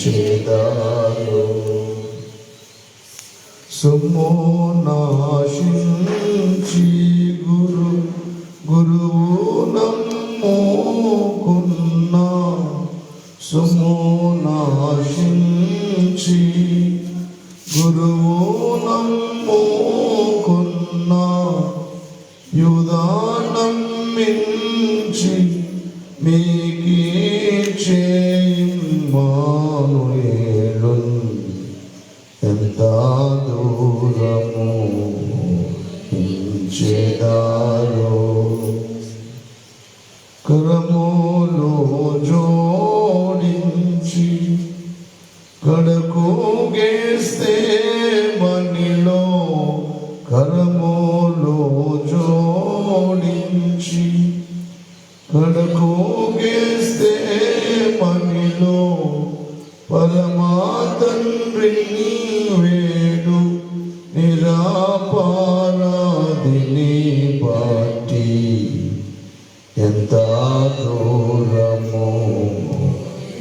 చేదారు సొమ్ము నాశించి గురువు నమ్ముకున్న సొమ్ము నాశించి గురువు నమ్ముకున్న యూదా నమ్మించి మీకీచే ఇమ్మానుయేలు ఎంత దూరము ఇంచెదారో కరములు జోడించి కడకు గేస్తే మనిలో కరములు జోడించి కడకు గేస్తే మనిలో పరమా తండ్రిని వేడు నిరాపారాధిని బాటి ఎంత దూరము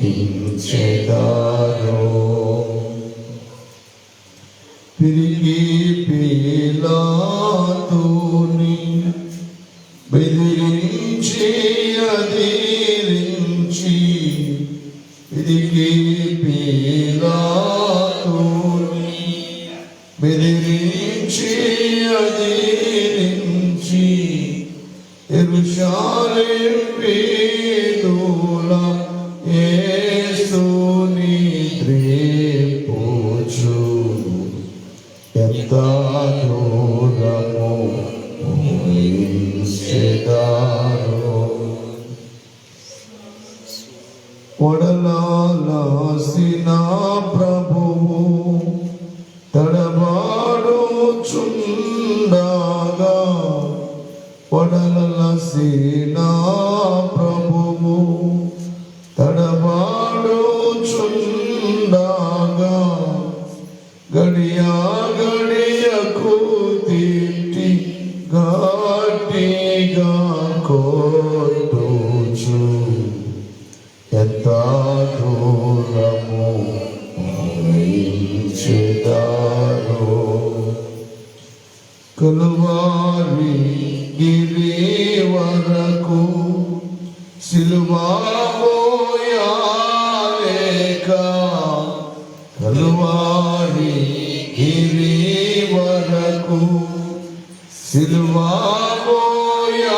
ఇంచెదారో పిరిగి పీలాతుని బెదిరించి అదిరించి పిరిగి పీలాతుని బెదిరించి అదిరించి యెరూషలేము వీధుల యేసుని ద్రేపుచు ఎంత దూరము ఇంచెదారో వడలాసిన ప్రభువు తడబాడుచుండగా వడలసిన ప్రభువు తడబాడుచుండగా గడియా గడియకు తిట్టి ఘాటిగా కొట్టుచు ఎంత దూరము ఇంచెదారో కలువారి గిరి వరకు సిలువా మోయాలేక కలువారి గిరి వరకు సిలువా మోయాలేక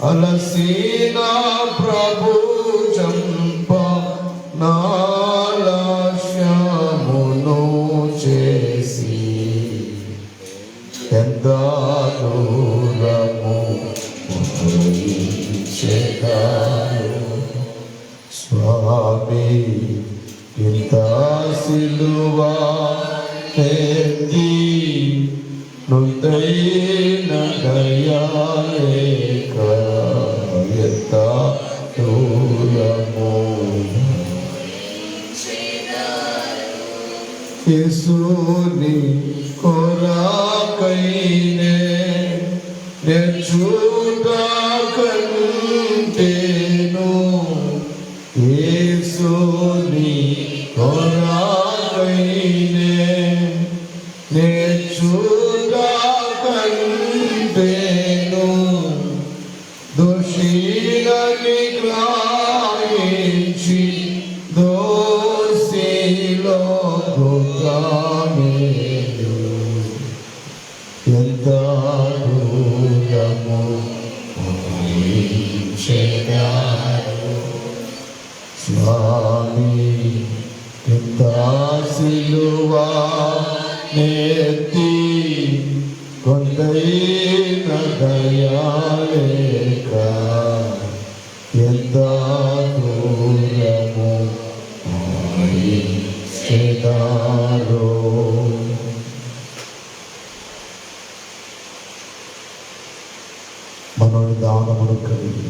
అలసిన ప్రభు చంప నాలక్ష్యమును చేసి ఎంత దూరము ఇంచెదారో స్వామి ఇంత సిలువా ఎత్తి నొందైన దయాలేక ఎంత దూరము యేసుని కొరకైనే నేర్చుట కంటేను యేసుని కొరకైనే నేర్చుట కంటేను దోషిలని గ్రహించి దోషిలో గుర్తమేలు ఎంత దూరము ఇంచెదారో స్వామి ఎంత సిలువా నెత్తి కొందైన దయాలేక ఎంత దూరము ఇంచెదారో మనోదానమును కలిగి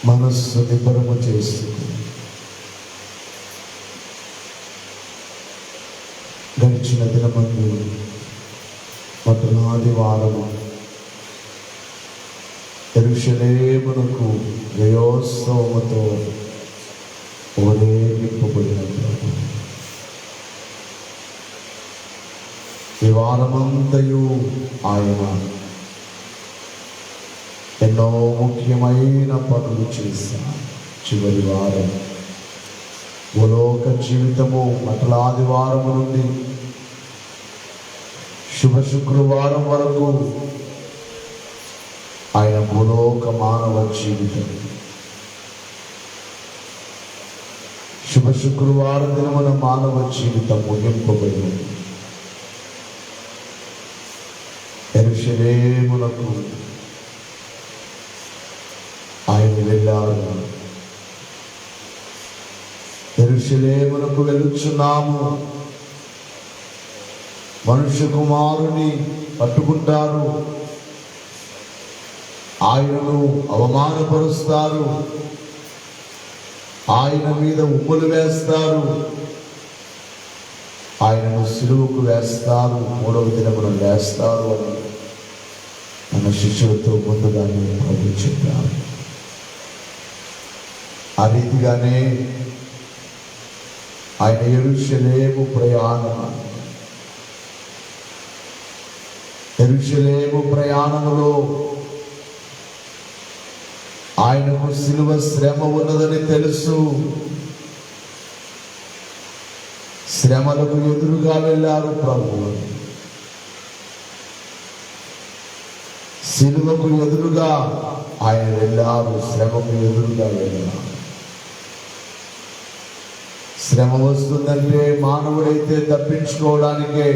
మనస్సు నిబ్బరము చేసుకుని గడిచిన దినమందు మటునాది వారము యెరూషలేమునకు జయోత్సవముతో ఊరేగింపబడిన ప్రభు. ఈ వారమంతయు ఆయన ఎన్నో ముఖ్యమైన పనులు చేశారు. చివరి వారం భూలోక జీవితము మటలాది వారము నుండి శుభ శుక్రవారం వరకు ఆయన భూలోక మానవ జీవితం. శుభ శుక్రవారం దినమున మానవ జీవితం ముగింపబడింది. యెరూషలేమునకు ఆయన వెళ్ళారు. యెరూషలేమునకు వెలుచున్నాము. మనుష్య కుమారుని పట్టుకుంటారు, ఆయనను అవమానపరుస్తారు, ఆయన మీద ఉప్పులు వేస్తారు, ఆయనను సిలువకు వేస్తారు, మూడవ దినమున వేస్తారు అని మన శిష్యులతో ముందుగానే ప్రభు చెప్పారు. ఆ రీతిగానే ఆయన యెరూషలేము ప్రయాణములో ఆయనకు సిలువ శ్రమ ఉన్నదని తెలుసు. శ్రమలకు ఎదురుగా వెళ్ళారు ప్రభు. సిలువకు ఎదురుగా ఆయన వెళ్ళారు, శ్రమకు ఎదురుగా వెళ్ళారు. శ్రమ వస్తుందంటే మానవుడైతే తప్పించుకోవడానికే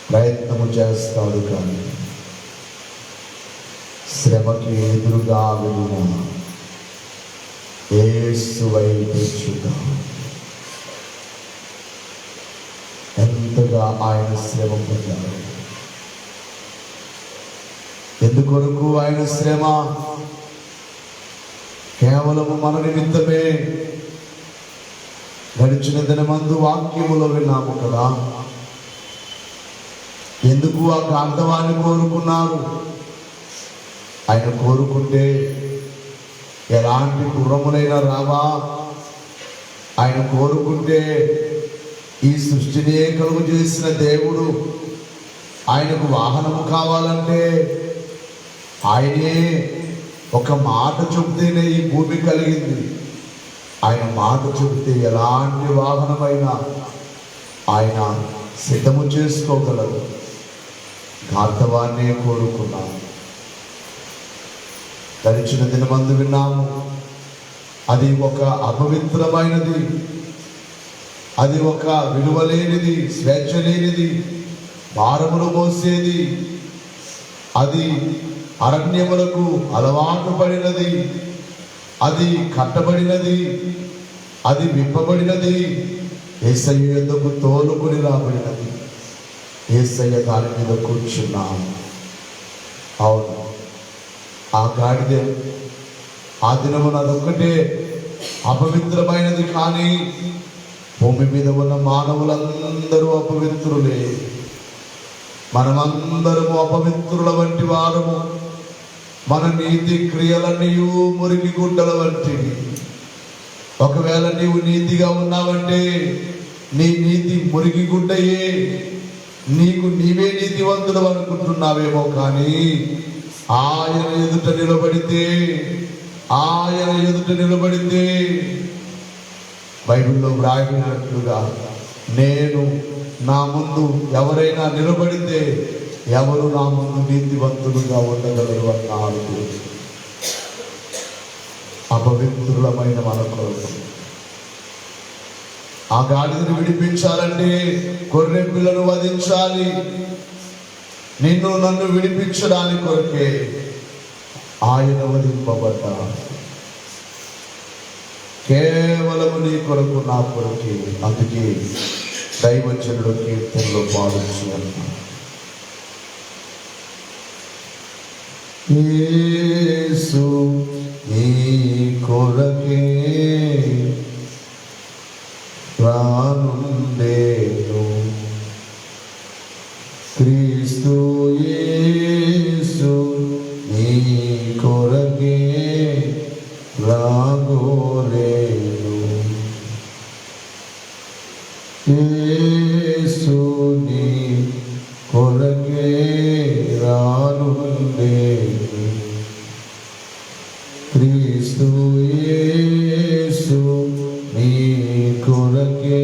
ప్రయత్నము చేస్తాడు, కానీ శ్రమకి ఎదురుగా వెళ్ళిన యేసు వైపు చూద్దాం. ఎంతగా ఆయన శ్రమ పొందారు. ఎందుకొరకు ఆయన శ్రమ? కేవలము మన నిమిత్తమే. గడిచిన దినమందు వాక్యములో విన్నాము కదా, ఎందుకు ఆ ప్రాంతవాన్ని కోరుకున్నారు? ఆయన కోరుకుంటే ఎలాంటి గుర్రములైనా రావా? ఆయన కోరుకుంటే ఈ సృష్టినే కలుగు చేసిన దేవుడు ఆయనకు వాహనము కావాలంటే ఆయనే ఒక మాట చెబితేనే ఈ భూమి కలిగింది. ఆయన మాట చెబితే ఎలాంటి వాహనమైనా ఆయన సిద్ధము చేసుకోగలరు. గార్ధవాన్నే కోరుకున్నాను. గడిచిన దినమందు విన్నాము, అది ఒక అపవిత్రమైనది, అది ఒక విలువలేనిది, స్వేచ్ఛ లేనిది, భారములు మోసేది, అది అరణ్యములకు అలవాటు పడినది, అది కట్టబడినది, అది విప్పబడినది, యేసయ్య యొద్దకు తోలుకొని రాబడినది. యేసయ్య దాని మీద కూర్చున్నాం. అవును, ఆ గాడిదే ఆ దినమున అదొక్కటే అపవిత్రమైనది, కానీ భూమి మీద ఉన్న మానవులందరూ అపవిత్రులే. మనమందరము అపవిత్రుల వంటి వారము. మన నీతి క్రియలన్నీ మురికి గుడ్డల వంటివి. ఒకవేళ నీవు నీతిగా ఉన్నావంటే నీ నీతి మురికి గుడ్డయే. నీకు నీవే నీతివంతుడు అనుకుంటున్నావేమో, కానీ ఆయన ఎదుట నిలబడితే బైబిల్లో వ్రాయబడినట్లుగా, నేను నా ముందు ఎవరైనా నిలబడితే ఎవరు నా ముందు నీతివంతులుగా ఉండగలరు అన్నారు. అపవిత్రులమైన మన కొరకు ఆ గాడిని విడిపించాలంటే గొర్రె పిల్లను వధించాలి. నిన్ను నన్ను విడిపించడానికి కొరకే ఆయన వధింపబడ్డాడు. కేవలము నీ కొరకు, నా కొరకే. అందుకే దైవజనుడు కీర్తనలో పాడొచ్చు అన్నాడు, యేసు నీ కొరకే రానుండేను, క్రీస్తు యేసు నీ కొరకే రాగోరేను, యేసు నీ కొరకే రానుండేను, క్రీస్తు యేసు నీ కొరకే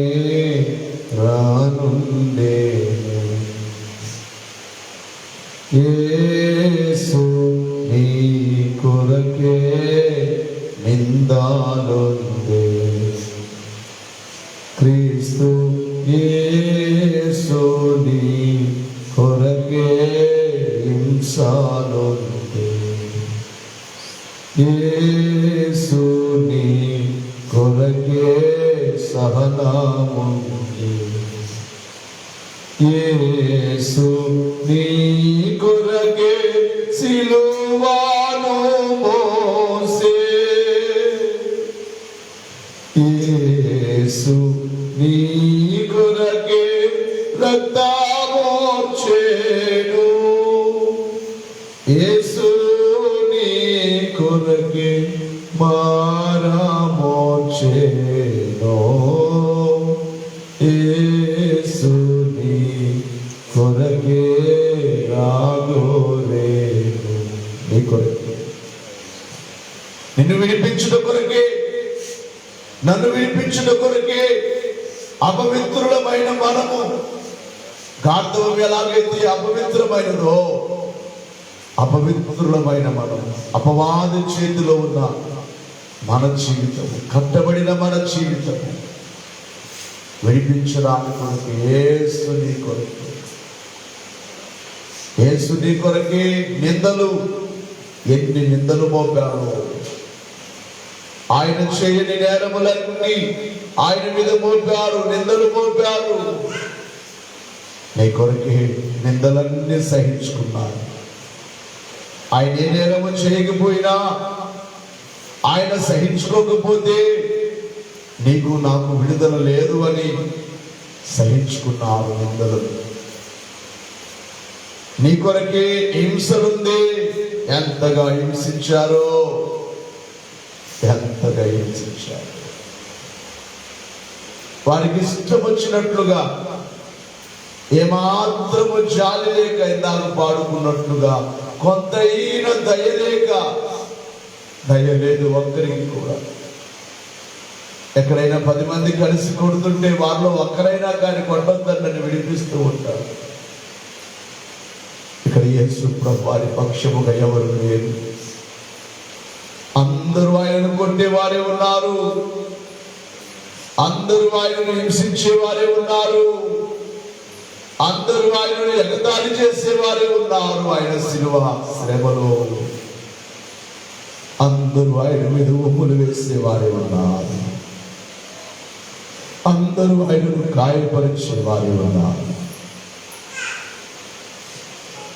రానుండేను, యేసు నీ కొరకే నిందాలుండే, క్రీస్తు యేసు నీ కొరకే హింసలుండే, యేసు నీ కొరకే సహనముండే, యేసు నీ కొరకే సిలువను మోసే, యేసు నీ కొరకే రక్తమోర్చెను, యేసు నీ కొరకే మరణమోర్చెను, యేసు నీ కొరకే రాగోరేను, నీ కొరకే, నిన్ను విడిపించుట కొరకే, నన్ను విడిపించుట కొరకే అపవిత్రులమైన మనము, గార్ధవం ఎలాగైతే అపవిత్రమైనదో అపవిత్రులమైన మనం, అపవాది చేతిలో ఉన్న మన జీవితము, కట్టబడిన మన జీవితము విడిపించడానికి కొరకు యేసు నీ కొరకు, యేసు నీ కొరకే నిందలు, ఎన్ని నిందలు మోపారు, ఆయన చేయని నేరములన్నీ ఆయన మీద మోపారు, నిందలు మోపారు, నీ కొరకే నిందలన్నీ సహించుకున్నారు. ఆయన ఏ నేరము చేయకపోయినా, ఆయన సహించుకోకపోతే నీకు నాకు విడుదల లేదు అని సహించుకున్నారు నిందలు. నీ కొరకే హింసలుంది, ఎంతగా హింసించారో, ఎంతగా హింసించారు. వారికి ఇష్టం వచ్చినట్లుగా, ఏమాత్రము జాలి లేక, ఇందాక పాడుకున్నట్లుగా కొంతైన దయలేక, దయలేదు ఒక్కరికి కూడా. ఎక్కడైనా 10 మంది కలిసి కొడుతుంటే వారిలో ఒక్కరైనా కానీ కొట్టొద్దని విడిపిస్తూ ఉంటారు. ఇక్కడ యేసు ప్రభు వారి పక్షముగా ఎవరు లేరు. అందరూ ఆయనను కొట్టేవారే ఉన్నారు, అందరూ ఆయనను హింసించేవారే ఉన్నారు, అందరూ ఆయనను ఎగతాళి చేసేవారే ఉన్నారు. ఆయన శిలువ శ్రమలో అందరూ ఆయన మీద ఉమ్ములు వేసేవారే ఉన్నారు, అందరూ ఆయనను గాయపరిచేవారే ఉన్నారు.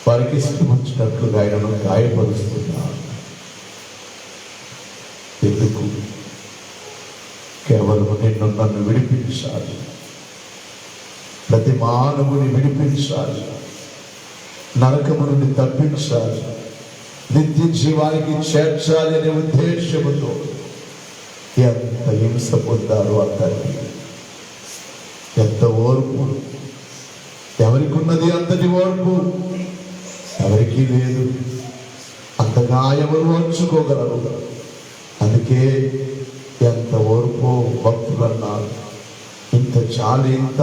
వారికి ఇష్టం వచ్చినట్లుగా ఆయనను గాయపరుస్తున్నారు. ఎందుకు? కేవలం నిన్ను నన్ను విడిపించాలి, ప్రతి మానవుని విడిపించాలి, నరకము నుండి తప్పించాలి, నిత్య జీవానికి చేర్చాలి అనే ఉద్దేశముతో ఎంత హింస పొందారు అందరికీ, ఎంత ఓర్పు. ఎవరికి ఉన్నది అంతటి ఓర్పు? ఎవరికీ లేదు. అంతగా ఎవరు ఓర్చుకోగలరు? అందుకే ఎంత ఓర్పు భక్తులు అన్నారు. ఇంత చాలు, ఇంత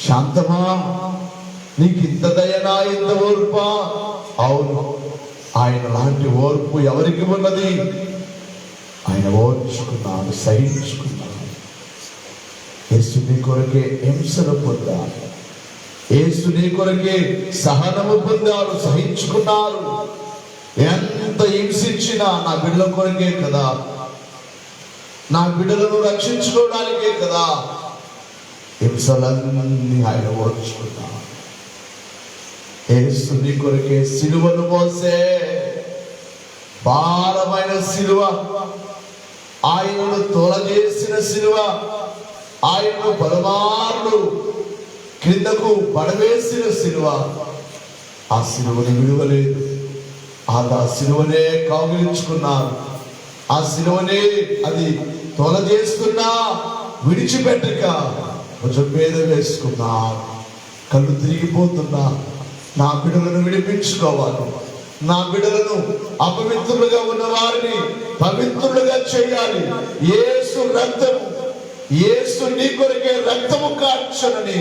శాంతమా, నీకు ఇంత దయనా, ఇంత ఓర్పా? అవును, ఆయన లాంటి ఓర్పు ఎవరికి ఉన్నది? ఆయన ఓర్చుకున్నాడు, సహించుకున్నాడు. యేసు నీ కొరకే హింసను పొందాడు, యేసు నీ కొరకే సహనము పొందాడు, సహించుకున్నారు. ఎంత హింసించినా నా బిడ్డల కొరకే కదా, నా బిడ్డలను రక్షించుకోవడానికే కదా. హింసలన్నీ ఆయన ఓర్చుకున్నాడు. యేసు నీ కొరకే సిలువను మోసే, భారమైన సిలువ, ఆయనను తొలగేసిన సిలువ, ఆయనను పలుమార్లు క్రిందకు పడవేసిన సిలువ. ఆ సిలువను విలువలేదు, ఆ సిలువనే కౌగిలించుకున్నారు. ఆ సిలువనే అది తొలజేస్తున్నా విడిచిపెట్టక కొంచెం మీద వేసుకున్నారు. కళ్ళు తిరిగిపోతున్నా నా బిడ్డలను విడిపించుకోవాలి, నా బిడ్డలను అపవిత్రులుగా ఉన్న వారిని పవిత్రులుగా చేయాలి. యేసు రక్తము, యేసు నీ కొరకే రక్తము కార్చనని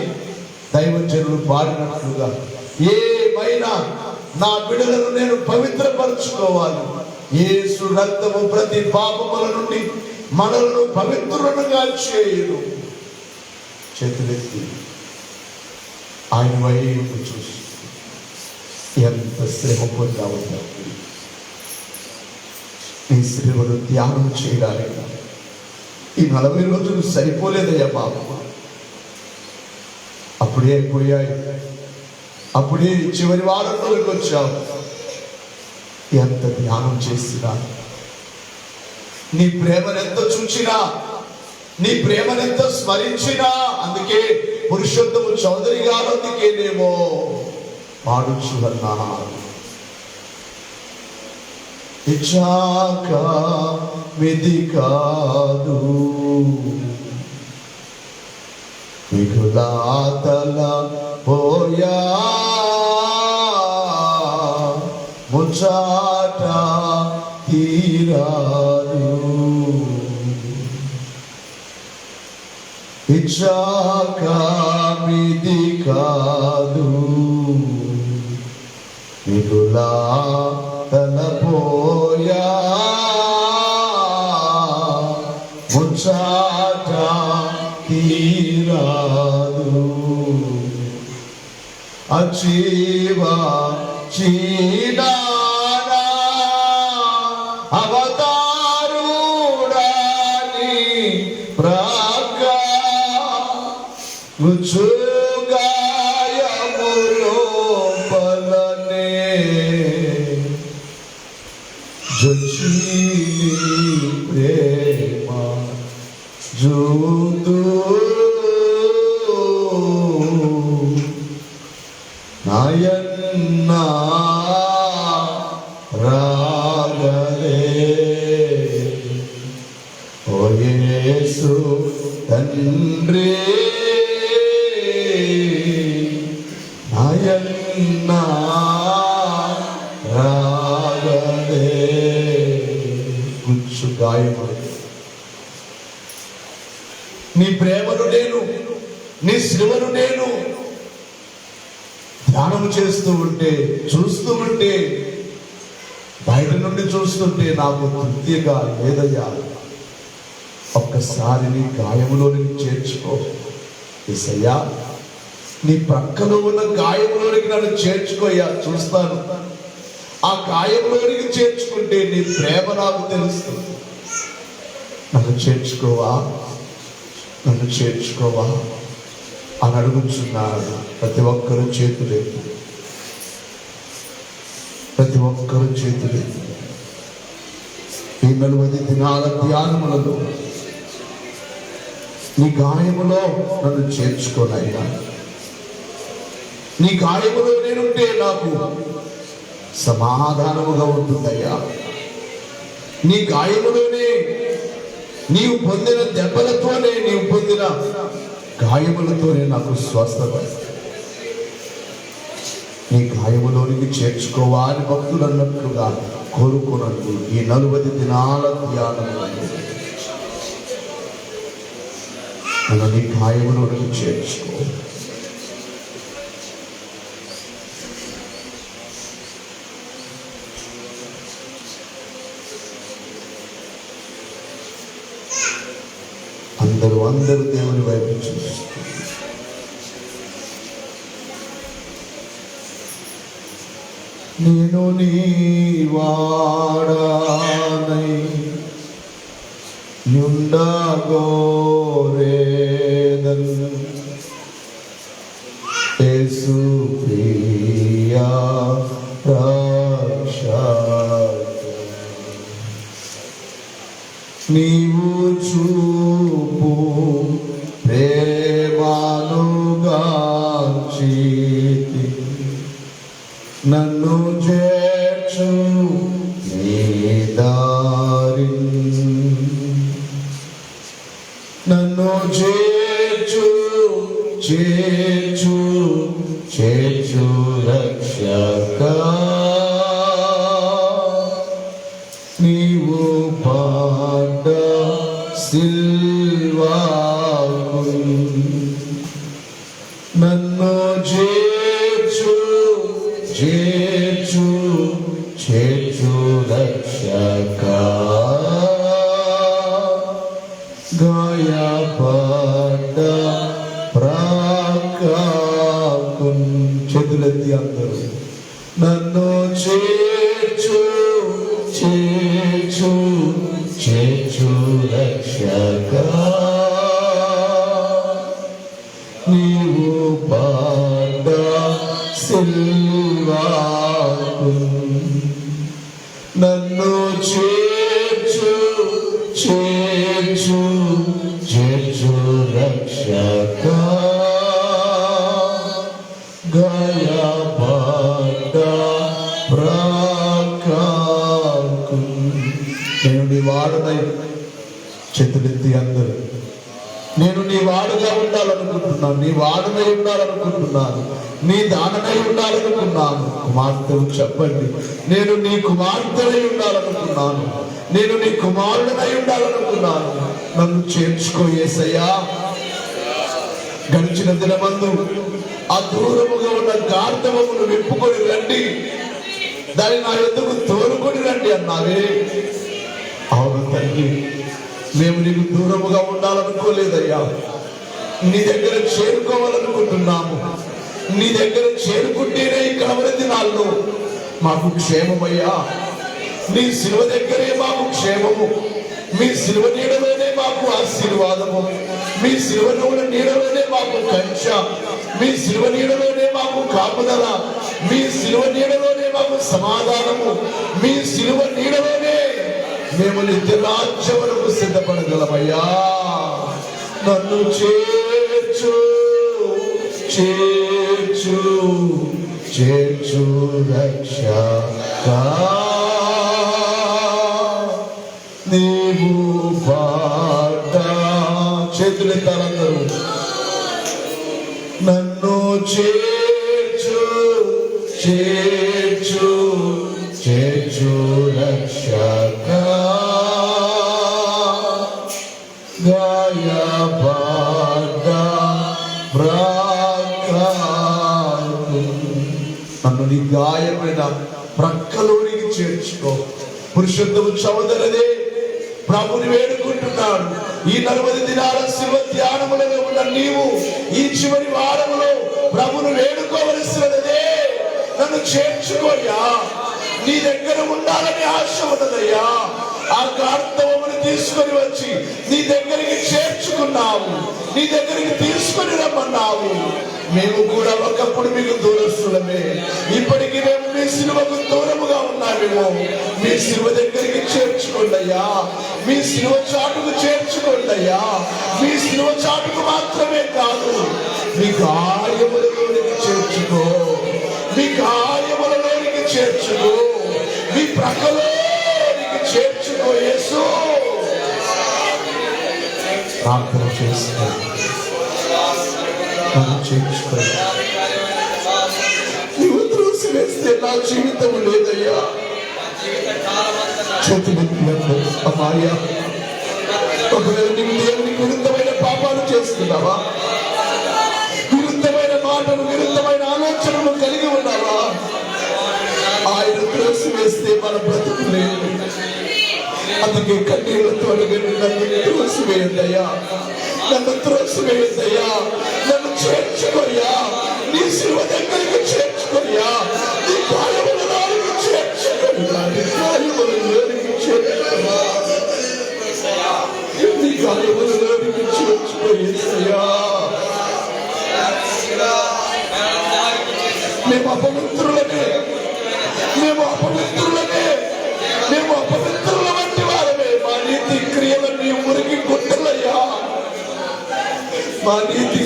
దైవజనులు పాడినట్లుగా ఏమైనా నా బిడ్డలను నేను పవిత్రపరచుకోవాలి. యేసు రక్తము ప్రతి పాపముల నుండి మనలను పవిత్రులుగా చేయును. చేతులెత్తి ఆయన వైపు చూసి ఎంత శ్రమ పొందావు ఈ శ్రమను ధ్యానం చేయడానికి. ఈ 40 రోజులు సరిపోలేదయ్యా బాబు. అప్పుడే అయిపోయాయి, అప్పుడే చివరి వారంలోకి వచ్చావు. ఎంత ధ్యానం చేసినా, నీ ప్రేమనెంత చూచినా, నీ ప్రేమనెంత స్మరించినా, అందుకే పురుషోత్తము చౌదరి గారు అందుకేనేమో పాడుచు అన్నారు, ఇచ్చాక మిది కాదు మిగులాతల పోయా ముచాట తీరాదు ఇచ్చాక మిది కాదు మిగులాతల పోయా ముచాట తీరాదు అచీవా చీడానా అవతారుడాని ప్రాకా ముచుగాయములోపలనే జొచ్చిని ప్రేమ జూదు నాయన్న రాగలే ఓ యేసు తండ్రి నాయన్న రాగలే. గుచ్చు గాయము నీ ప్రేమను నేను, నీ శ్రమను నేను ధ్యానం చేస్తూ ఉంటే, చూస్తూ ఉంటే, బయట నుండి చూస్తుంటే నాకు తృప్తిగా లేదయ్యా. ఒక్కసారి నీ గాయములోనికి చేర్చుకో యేసయ్యా. నీ ప్రక్కలో ఉన్న గాయములోనికి నన్ను చేర్చుకోయ్యా, చూస్తాను. ఆ గాయములోనికి చేర్చుకుంటే నీ ప్రేమ నాకు తెలుస్తుంది. నన్ను చేర్చుకోవా, నన్ను చేర్చుకోవా అని అడుగుచున్నారు. ప్రతి ఒక్కరూ చేతులెత్తి, ప్రతి ఒక్కరూ చేతులెత్తి. ఈ 40 దినాల ధ్యానములలో నీ గాయములో నన్ను చేర్చుకోనయ్యా. నీ గాయములో నేనుంటే నాకు సమాధానముగా ఉంటుందయ్యా. నీ గాయములోనే, నీవు పొందిన దెబ్బలతోనే, నీవు పొందిన గాయములతోనే నాకు స్వస్థత. నీ గాయములోనికి చేర్చుకోవా అని భక్తులు అన్నట్లుగా కోరుకున్నట్టు ఈ 40 దినాల ధ్యానం నన్ను నీ గాయములోనికి చేర్చుకో. అందరూ దేవుని వైపు చూస్తారు. నేను నీ వాడనై యుండగోరేదన్ యేసు ప్రియా రక్షక నీవు చూపు ప్రేమనుగాంచి నన్ను చేర్చు చేర్చు చేర్చు రక్షక నీవు పాడ సిల్వాకు నన్ను చేర్చు చేర్చు చేర్చు రక్షక గాయపడ్డ ప్రాకాకు చేతులెత్తి అందరూ నన్ను చేర్చు చేర్చు చేర్చు రక్షక నీవు పాడ సిల్వాకు నన్ను చేర్చు చేర్చు చేర్చు రక్షక గాయపడ్డ ప్రాకాకు నేను నీ వాడనై చేతులెత్తి అందరూ నేను నీ వాడుగా ఉండాలనుకుంటున్నాను, నీ వాడునై ఉండాలనుకుంటున్నాను, నీ దాననై ఉండాలనుకున్నాను. కుమార్తెలు చెప్పండి, నేను నీ కుమార్తెనై ఉండాలనుకున్నాను, నేను నీ కుమారుడనై ఉండాలనుకున్నాను. నన్ను చేర్చుకో యేసయ్యా. గడిచిన దినమందు ఆ దూరముగా ఉన్న గార్ధవమును విప్పుకొని రండి, దాన్ని నా యొద్దకు తోలుకొని రండి అన్నావే. అవును తండ్రి, మేము నీకు దూరముగా ఉండాలనుకోలేదయ్యా, నీ దగ్గర చేరుకోవాలనుకుంటున్నాము. నీ దగ్గర చేరుకుంటేనే ఈ కడవరి దినాల్లో మాకు క్షేమమయ్యా. నీ శిలువ దగ్గరే మాకు క్షేమము, మీ శిలువ నీడలోనే మాకు ఆశీర్వాదము, మీ శిలువ నీడలోనే మాకు కంచ, మీ శిలువ నీడలోనే మాకు కాపుదల, మీ శిలువ నీడలోనే మాకు సమాధానము, మీ శిలువ నీడలోనే మేము నిత్య రాజ్యములకు సిద్ధపడగలమయ్యా. నన్ను చేర్చు చేర్చు చేర్చు రక్షక నీవు పాడ చేతులెత్తాలందరూ నన్ను చేర్చు చేర్చు చేర్చు రక్షక గాయపడ్డ ప్రాకాకు నన్ను నీ గాయమైన ప్రక్కలోనికి చేర్చుకో. పురుషోత్తము చౌదరదే ప్రభుని వేడుకుంటున్నాడు. ఈ 40 దినాల శివ ధ్యానములలో ఉన్న నీవు ఈ చివరి వారములో ప్రభును వేడుకోవలసినదే. నన్ను చేర్చుకోయ్యా, నీ దగ్గర ఉండాలని ఆశ ఉన్నదయ్యా. ఆ గార్ధవమును తీసుకొని వచ్చి నీ దగ్గరికి చేర్చుకున్నావు, నీ దగ్గరికి తీసుకొని రమ్మన్నావు. మేము కూడా ఒకప్పుడు మీకు దూరస్తులమే, ఇప్పటికీ మేము మీ శిలువకు దూరముగా ఉన్నామేమో. మీ శిలువ దగ్గరికి చేర్చుకోండియ్యా, మీ శిలువ చాటుకు చేర్చుకోండియ్యా. మీ శిలువ చాటుకు మాత్రమే కాదు, మీ గాయములలోనికి చేర్చుకో, మీ గాయములలోనికి చేర్చుకో, మీ ప్రక్కలోనికి చేర్చుకో యేసు. ప్రార్థన చేసుకో, నన్ను చేర్చుకో. నీవు త్రోసివేస్తే నా జీవితం లేదయ్యా. అమ్మాయ్యా, ఒకవేళ నీవు దేవునికి విరుద్ధమైన పాపాలు చేస్తున్నావా, విరుద్ధమైన మాటలు, విరుద్ధమైన ఆలోచనలు కలిగి ఉన్నావా, ఆయన త్రోసివేస్తే మన బ్రతుకు లేదు. అందుకే కన్నీళ్లతో అడగండి, నన్ను త్రోసివేయద్దయ్యా, నన్ను త్రోసివేయద్దయ్యా, నన్ను చేర్చుకోయ్యా, నీ శిలువ దగ్గరికి చేర్చుకోయ్యా, నీ గాయములలోనికి చేర్చుకోయ్యా, నీ గాయములలోనికి చేర్చుకోయ్యా, నీ గాయములలోనికి చేర్చుకోయ్యా. మేము అపవిత్రులమే, మేము అపవిత్రులమే, మేము అపవిత్రుల వంటి వారమే. మా నీతి క్రియలన్నీ మురికి గుట్టలయ్యా. మా నీతి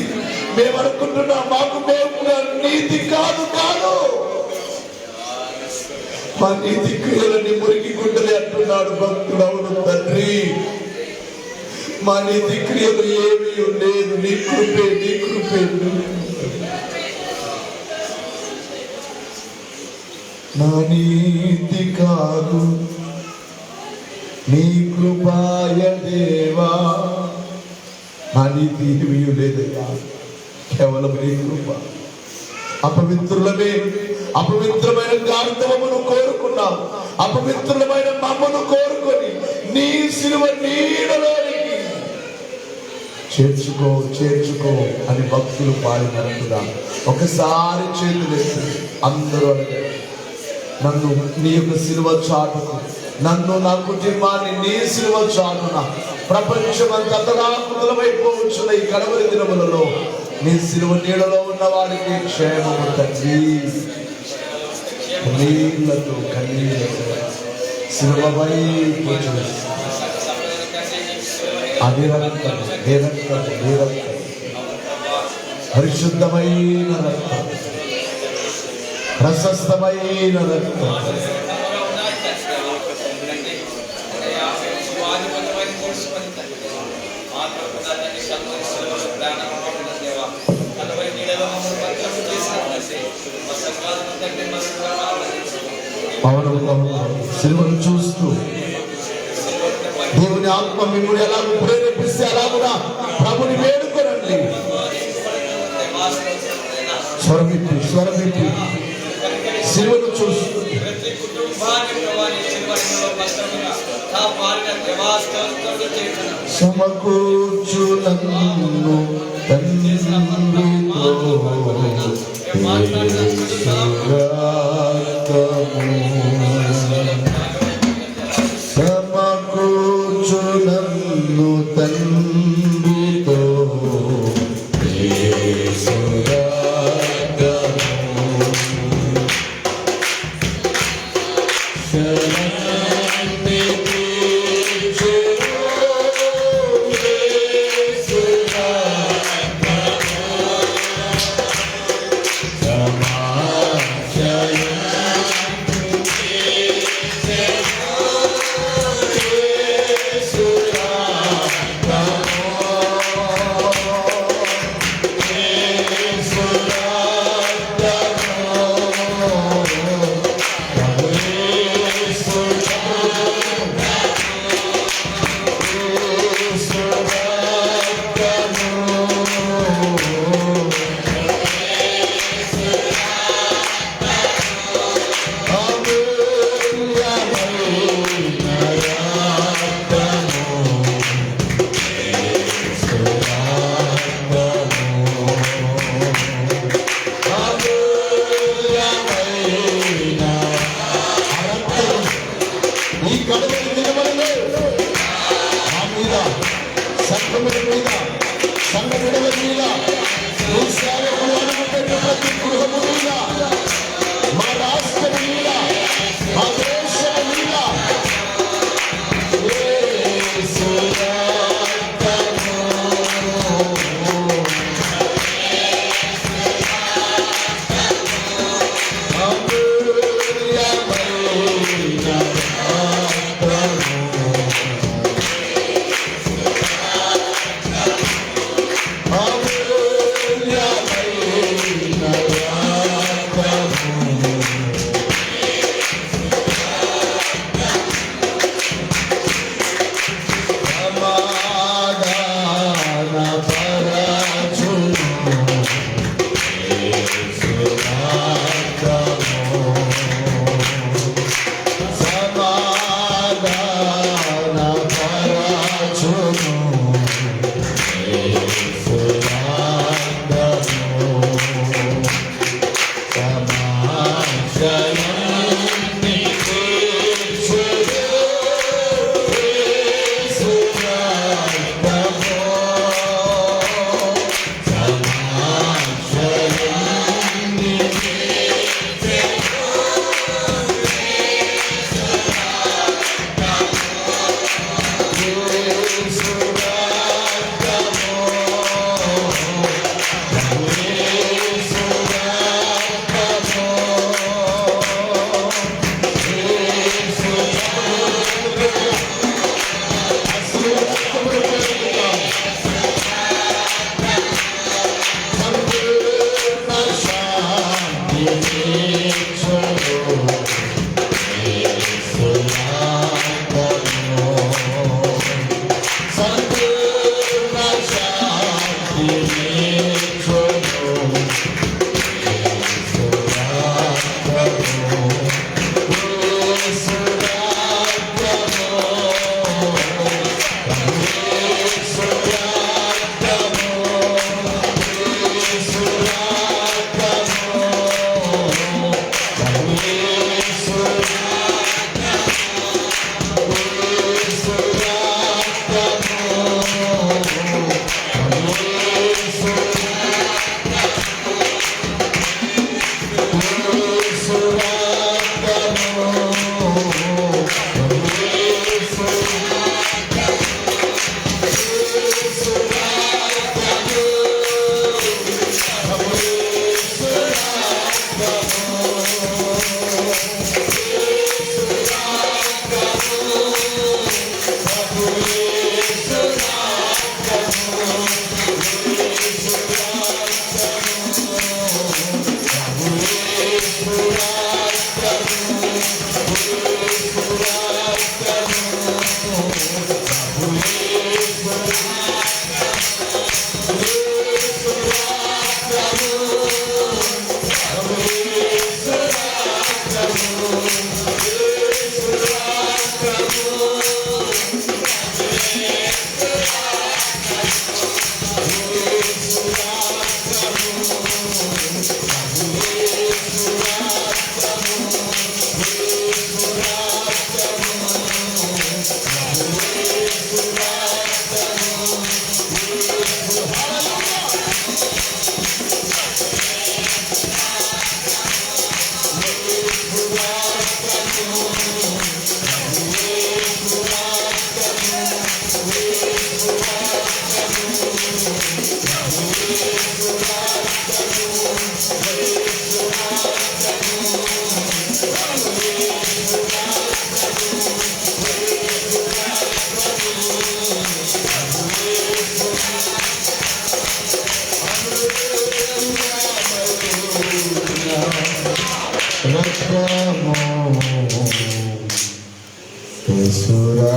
మేమనుకుంటున్నాం, మాకు మేము నీతి కాదు కాదు, మా నీతి క్రియలన్నీ మురికి గుట్టలే అంటున్నాడు భక్తుడు. అవును తండ్రి, మా నీతి క్రియలు ఏమీ లేదు. నీ కృపే, నీ కృపే. నా నీతి కాదు, నీ కృపాయ దేవా. నా నీతి ఏమీ లేదయ్యా, కేవలం నీ కృప. అపవిత్రులమే, అపవిత్రమైన గార్ధవమును కోరుకున్నావు. అపవిత్రులమైన మమ్మను కోరుకొని నీ సిలువ నీడలోనికి చేర్చుకో, చేర్చుకో అని భక్తులు పాడినట్టుగా ఒకసారి చేతులెత్తి అందరూ అడిగారు, నన్ను నీ యొక్క సిలువ చాటుకు, నన్ను నా కుటుంబాన్ని నీ సిలువ చాటున ప్రపంచమంతా తదాకుతలమైపోవచ్చున్న ఈ కడవరి దినములలో నీ సిలువ నీడలో ఉన్న వారికి క్షేమము తండ్రి. నీళ్లతో కన్నీళ్లతో సిలువ వైపు చూసి అది రక్తం, నిరక్తం, నిరక్తం, పరిశుద్ధమైన రక్తం, ప్రశస్తమైన రక్తం. సిలువను చూస్తూ దేవుని ఆత్మ మిమ్మల్ని ఎలాగో ప్రేరేపిస్తే అలాగునా ప్రభుని వేడుకోనండి. స్వరమిప్పి, స్వరమిప్పి సిలువను చూస్తూ సమకూర్చు నన్ను తండ్రితో సమకూర్చు నన్ను తండ్రితో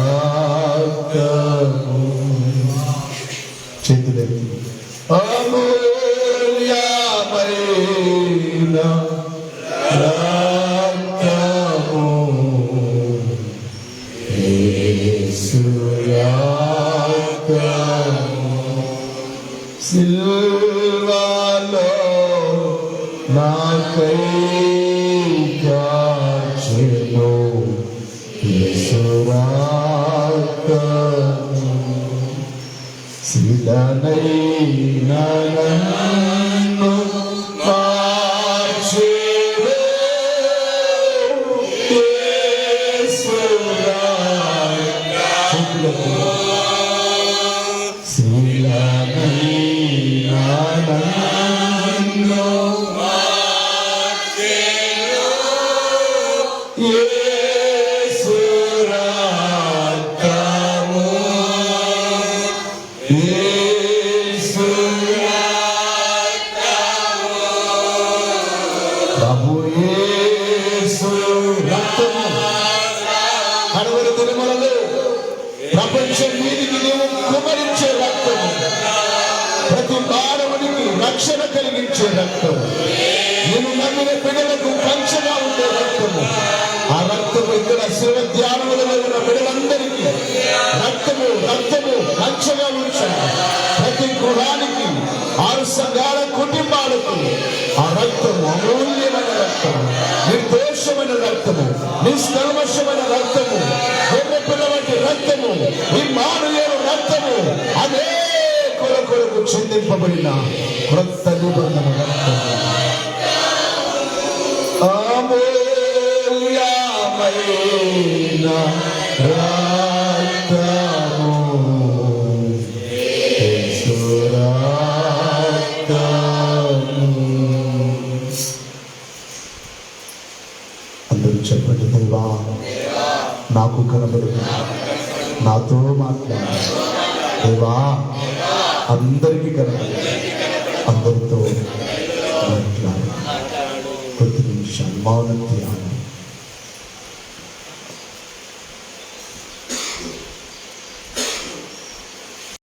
రక్తము. చేతులెత్తి అమూల్యమైన రక్తము యేసు రక్తము సిల్వలో నాకై కాచెను యేసు రక్తము శిలనైన నన్ను మార్చెను యేసు రక్తము శిలనైన నన్ను మార్చెను యేసు రక్తము యేసు రక్తము ప్రభు యేసు రక్తము కడవరి దినములలో ప్రపంచం మీదికి నీవు కుమరించే రక్తము ప్రతి మానవునికి రక్షణ కలిగించే రక్తము నేను నమ్మిన బిడ్డలకు కంచెగా ఉండే రక్తము ఆ రక్తము ఇక్కడ శివ ధ్యానములలో ఉన్న బిడ్డలందరికీ రక్తము రక్తము కంచెగా ఉంచండి ప్రతి గృహానికి 6 సంఘాల కుటుంబాలకు ఆ రక్తము అమూల్యమైన రక్తము నిర్దోషమైన రక్తము నిష్కల్మషమైన రక్తము గొర్రెపిల్ల వంటి రక్తము ఇమ్మానుయేలు రక్తము అదే కొరకు చిందింపబడిన క్రొత్త నిబంధన రక్తము అమూల్యమైన రక్తము యేసు రక్తము. అందరూ చెప్పండి దేవా నాకు కనబడు నాతో మాట్లాడు దేవా అందరికీ కనబడు అందరితో మాట్లాడు. కొద్ది నిమిషాలు మౌనం ధ్యానం.